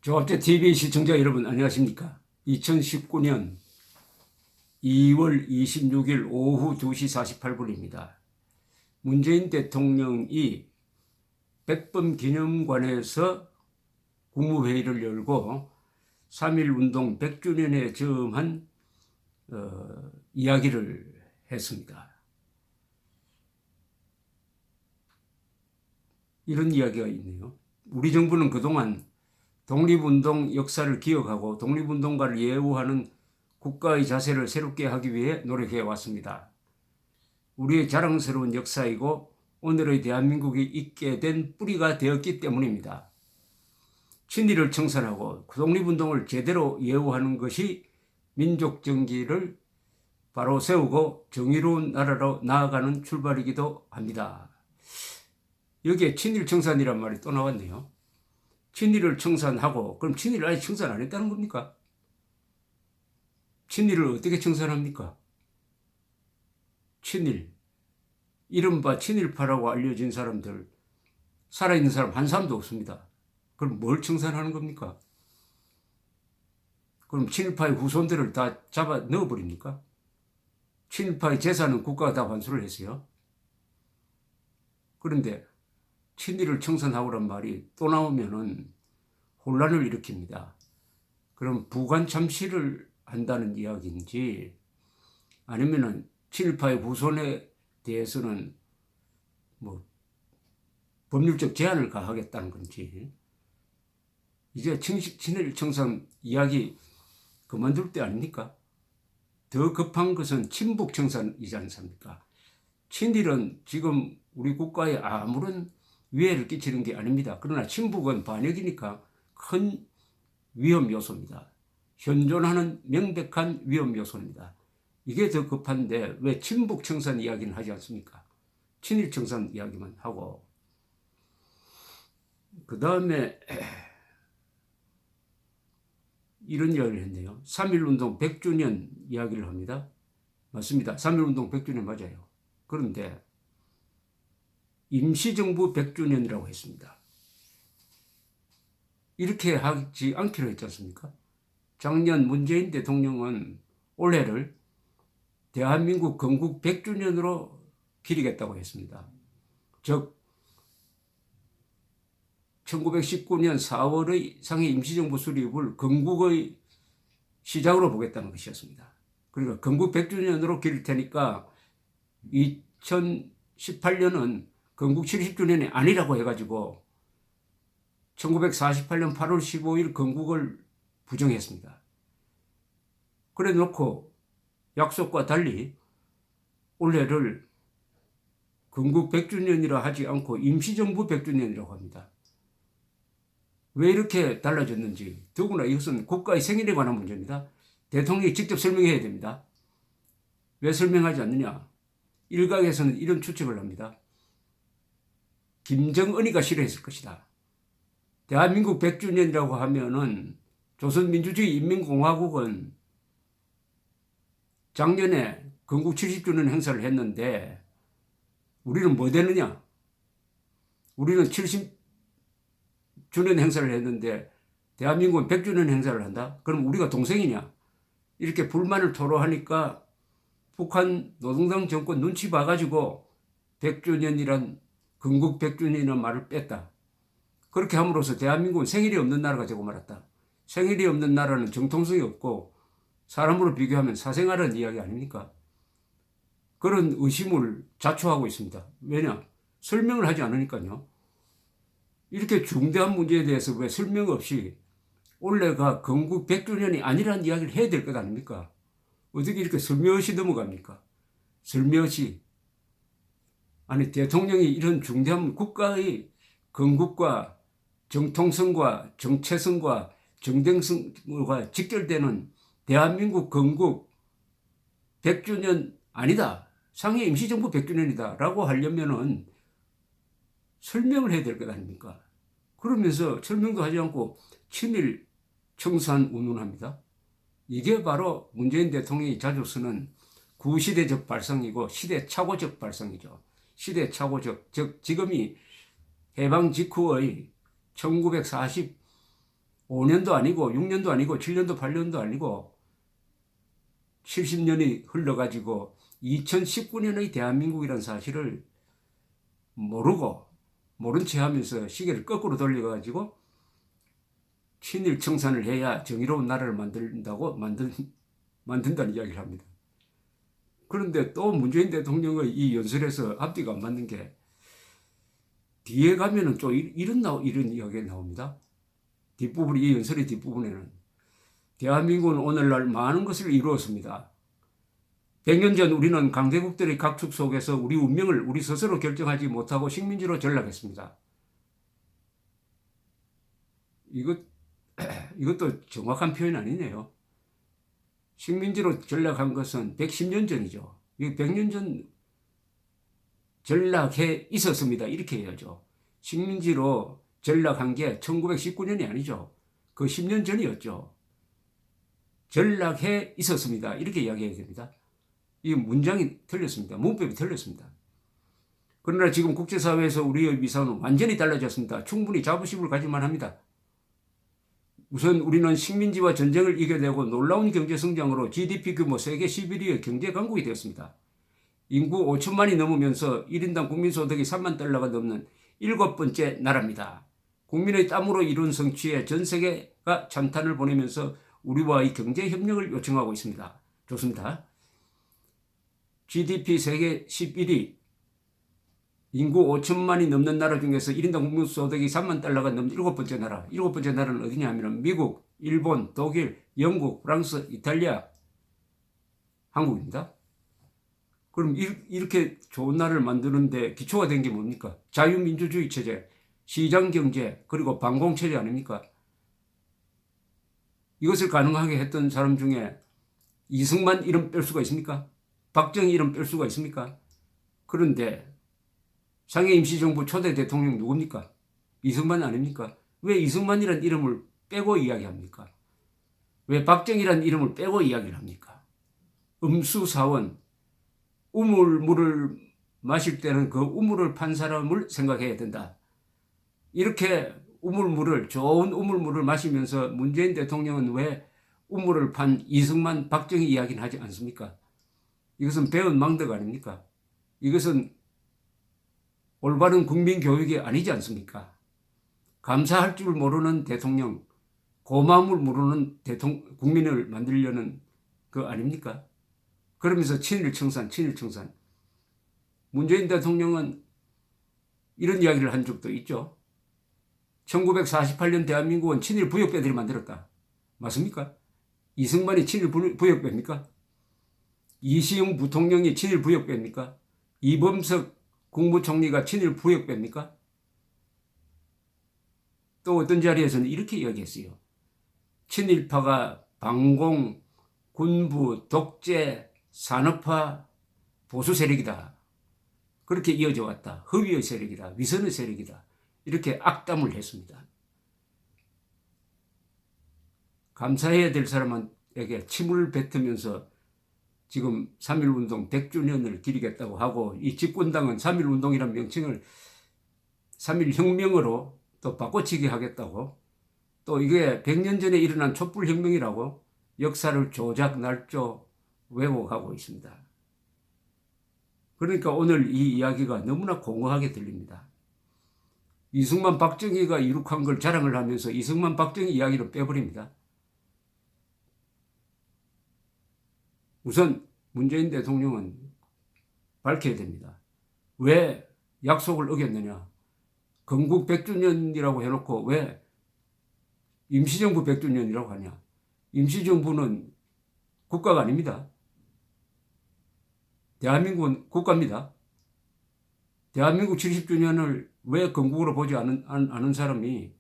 조합제 TV 시청자 여러분 안녕하십니까? 2019년 2월 26일 오후 2시 48분입니다. 문재인 대통령이 백범 기념관에서 국무회의를 열고 3.1운동 100주년에 저음한 이야기를 했습니다. 이런 이야기가 있네요. 우리 정부는 그동안 독립운동 역사를 기억하고 독립운동가를 예우하는 국가의 자세를 새롭게 하기 위해 노력해 왔습니다. 우리의 자랑스러운 역사이고 오늘의 대한민국이 있게 된 뿌리가 되었기 때문입니다. 친일을 청산하고 독립운동을 제대로 예우하는 것이 민족 정기를 바로 세우고 정의로운 나라로 나아가는 출발이기도 합니다. 여기에 친일 청산이란 말이 또 나왔네요. 친일을 청산하고 그럼 친일을 아예 청산 안 했다는 겁니까? 친일을 어떻게 청산합니까? 친일, 이른바 친일파라고 알려진 사람들, 살아있는 사람 한 사람도 없습니다. 그럼 뭘 청산하는 겁니까? 그럼 친일파의 후손들을 다 잡아 넣어버립니까? 친일파의 재산은 국가가 다 환수를 했어요. 그런데 친일을 청산하고란 말이 또 나오면은 혼란을 일으킵니다. 그럼 부관 참시를 한다는 이야기인지 아니면은 친일파의 후손에 대해서는 뭐 법률적 제한을 가하겠다는 건지 이제 친일 청산 이야기 그만둘 때 아닙니까? 더 급한 것은 친북 청산이지 않습니까? 친일은 지금 우리 국가에 아무런 위해를 끼치는 게 아닙니다. 그러나 친북은 반역이니까 큰 위험 요소입니다. 현존하는 명백한 위험 요소입니다. 이게 더 급한데 왜 친북 청산 이야기는 하지 않습니까? 친일 청산 이야기만 하고 그 다음에 이런 이야기를 했네요. 3.1운동 100주년 이야기를 합니다. 맞습니다. 3.1운동 100주년 맞아요. 그런데 임시정부 100주년이라고 했습니다. 이렇게 하지 않기로 했지 않습니까? 작년 문재인 대통령은 올해를 대한민국 건국 100주년으로 기리겠다고 했습니다. 즉 1919년 4월의 상해 임시정부 수립을 건국의 시작으로 보겠다는 것이었습니다. 그러니까 건국 100주년으로 기릴 테니까 2018년은 건국 70주년이 아니라고 해가지고 1948년 8월 15일 건국을 부정했습니다. 그래 놓고 약속과 달리 올해를 건국 100주년이라 하지 않고 임시정부 100주년이라고 합니다. 왜 이렇게 달라졌는지, 더구나 이것은 국가의 생일에 관한 문제입니다. 대통령이 직접 설명해야 됩니다. 왜 설명하지 않느냐? 일각에서는 이런 추측을 합니다. 김정은이가 싫어했을 것이다. 대한민국 100주년이라고 하면은 조선민주주의 인민공화국은 작년에 건국 70주년 행사를 했는데 우리는 뭐 되느냐? 우리는 70주년 행사를 했는데 대한민국은 100주년 행사를 한다? 그럼 우리가 동생이냐? 이렇게 불만을 토로하니까 북한 노동당 정권 눈치 봐가지고 100주년이란 건국 100주년이라는 말을 뺐다. 그렇게 함으로써 대한민국은 생일이 없는 나라가 되고 말았다. 생일이 없는 나라는 정통성이 없고 사람으로 비교하면 사생아라는 이야기 아닙니까? 그런 의심을 자초하고 있습니다. 왜냐? 설명을 하지 않으니까요. 이렇게 중대한 문제에 대해서 왜 설명 없이 올해가 건국 100주년이 아니라는 이야기를 해야 될 것 아닙니까? 어떻게 이렇게 설명없이 넘어갑니까? 설명없이. 아니 대통령이 이런 중대한 국가의 건국과 정통성과 정체성과 정당성과 직결되는 대한민국 건국 100주년 아니다. 상해 임시정부 100주년이다. 라고 하려면은 설명을 해야 될 것 아닙니까? 그러면서 설명도 하지 않고 친일 청산 운운합니다. 이게 바로 문재인 대통령이 자주 쓰는 구시대적 발상이고 시대착오적 발상이죠. 시대착오적, 즉 지금이 해방 직후의 1940 5년도 아니고 6년도 아니고 7년도 8년도 아니고 70년이 흘러가지고 2019년의 대한민국이라는 사실을 모르고 모른 채 하면서 시계를 거꾸로 돌려가지고 친일 청산을 해야 정의로운 나라를 만든다는 이야기를 합니다. 그런데 또 문재인 대통령의 이 연설에서 앞뒤가 안 맞는 게 뒤에 가면은 또 이런 이야기가 나옵니다. 뒷부분, 이 연설의 뒷부분에는 대한민국은 오늘날 많은 것을 이루었습니다. 100년 전 우리는 강대국들의 각축 속에서 우리 운명을 우리 스스로 결정하지 못하고 식민지로 전락했습니다. 이것도 정확한 표현 아니네요. 식민지로 전락한 것은 110년 전이죠. 100년 전 전락해 있었습니다. 이렇게 해야죠. 식민지로 전락한 게 1919년이 아니죠. 그 10년 전이었죠. 전락해 있었습니다. 이렇게 이야기해야 됩니다. 이 문장이 틀렸습니다. 문법이 틀렸습니다. 그러나 지금 국제사회에서 우리의 위상은 완전히 달라졌습니다. 충분히 자부심을 가질만 합니다. 우선 우리는 식민지와 전쟁을 이겨내고 놀라운 경제성장으로 GDP 규모 세계 11위의 경제강국이 되었습니다. 인구 5천만이 넘으면서 1인당 국민소득이 3만 달러가 넘는 7번째 나라입니다. 국민의 땀으로 이룬 성취에 전 세계가 찬탄을 보내면서 우리와의 경제협력을 요청하고 있습니다. 좋습니다. GDP 세계 11위, 인구 5천만이 넘는 나라 중에서 1인당 국민소득이 3만 달러가 넘는 7번째 나라. 7번째 나라는 어디냐 하면 미국, 일본, 독일, 영국, 프랑스, 이탈리아, 한국입니다. 그럼 이렇게 좋은 나라를 만드는데 기초가 된 게 뭡니까? 자유민주주의 체제, 시장경제, 그리고 반공체제 아닙니까? 이것을 가능하게 했던 사람 중에 이승만 이름 뺄 수가 있습니까? 박정희 이름 뺄 수가 있습니까? 그런데 상해 임시정부 초대 대통령 누굽니까? 이승만 아닙니까? 왜 이승만이라는 이름을 빼고 이야기합니까? 왜 박정희라는 이름을 빼고 이야기를 합니까? 음수사원, 우물물을 마실 때는 그 우물을 판 사람을 생각해야 된다. 이렇게 좋은 우물물을 마시면서 문재인 대통령은 왜 우물을 판 이승만, 박정희 이야기는 하지 않습니까? 이것은 배은 망덕 아닙니까? 이것은 올바른 국민 교육이 아니지 않습니까? 감사할 줄 모르는 대통령, 고마움을 모르는 국민을 만들려는 그 아닙니까? 그러면서 친일 청산. 문재인 대통령은 이런 이야기를 한 적도 있죠. 1948년 대한민국은 친일 부역배들이 만들었다. 맞습니까? 이승만이 친일 부역배입니까? 이시영 부통령이 친일 부역배입니까? 이범석 국무총리가 친일 부역배입니까? 또 어떤 자리에서는 이렇게 이야기했어요. 친일파가 반공, 군부, 독재, 산업화, 보수 세력이다. 그렇게 이어져 왔다. 허위의 세력이다. 위선의 세력이다. 이렇게 악담을 했습니다. 감사해야 될 사람에게 침을 뱉으면서 지금 3.1운동 100주년을 기리겠다고 하고 이 집권당은 3.1운동이라는 명칭을 3.1혁명으로 또 바꿔치기 하겠다고 또 이게 100년 전에 일어난 촛불혁명이라고 역사를 조작 날조 왜곡하고 있습니다. 그러니까 오늘 이 이야기가 너무나 공허하게 들립니다. 이승만 박정희가 이룩한 걸 자랑을 하면서 이승만 박정희 이야기를 빼버립니다. 우선 문재인 대통령은 밝혀야 됩니다. 왜 약속을 어겼느냐. 건국 100주년이라고 해놓고 왜 임시정부 100주년이라고 하냐. 임시정부는 국가가 아닙니다. 대한민국은 국가입니다. 대한민국 70주년을 왜 건국으로 보지 않은 사람이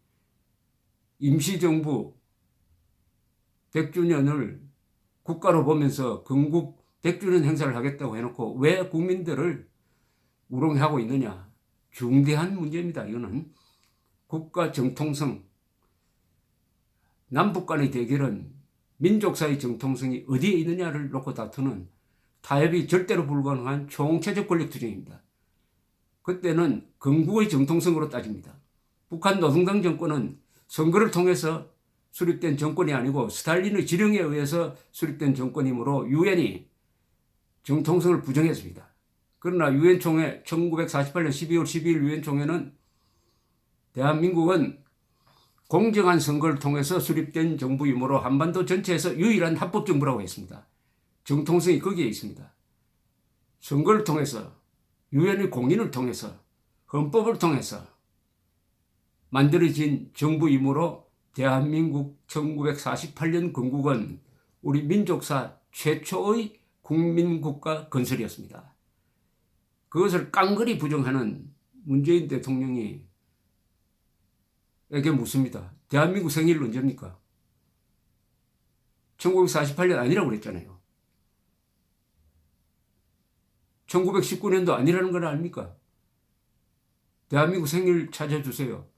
임시정부 100주년을 국가로 보면서 건국 100주년 행사를 하겠다고 해놓고 왜 국민들을 우롱하고 있느냐. 중대한 문제입니다. 이거는 국가 정통성, 남북 간의 대결은 민족 사이의 정통성이 어디에 있느냐를 놓고 다투는 타협이 절대로 불가능한 총체적 권력 투쟁입니다. 그때는 건국의 정통성으로 따집니다. 북한 노동당 정권은 선거를 통해서 수립된 정권이 아니고 스탈린의 지령에 의해서 수립된 정권이므로 유엔이 정통성을 부정했습니다. 그러나 유엔 총회 1948년 12월 12일 유엔 총회는 대한민국은 공정한 선거를 통해서 수립된 정부이므로 한반도 전체에서 유일한 합법 정부라고 했습니다. 정통성이 거기에 있습니다. 선거를 통해서 유엔의 공인을 통해서 헌법을 통해서 만들어진 정부이므로 대한민국 1948년 건국은 우리 민족사 최초의 국민국가 건설이었습니다. 그것을 깡그리 부정하는 문재인 대통령이 에게 묻습니다. 대한민국 생일 언제입니까? 1948년 아니라고 그랬잖아요. 1919년도 아니라는 걸 아닙니까? 대한민국 생일 찾아주세요.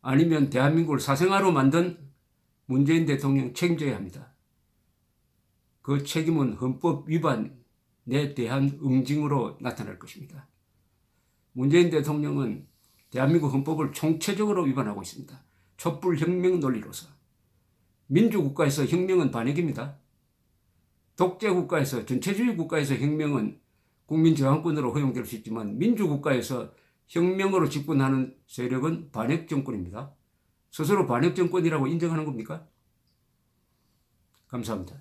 아니면 대한민국을 사생아로 만든 문재인 대통령 책임져야 합니다. 그 책임은 헌법 위반에 대한 응징으로 나타날 것입니다. 문재인 대통령은 대한민국 헌법을 총체적으로 위반하고 있습니다. 촛불혁명 논리로서. 민주국가에서 혁명은 반역입니다. 독재국가에서, 전체주의 국가에서 혁명은 국민저항권으로 허용될 수 있지만 민주국가에서 혁명으로 집권하는 세력은 반역 정권입니다. 스스로 반역 정권이라고 인정하는 겁니까? 감사합니다.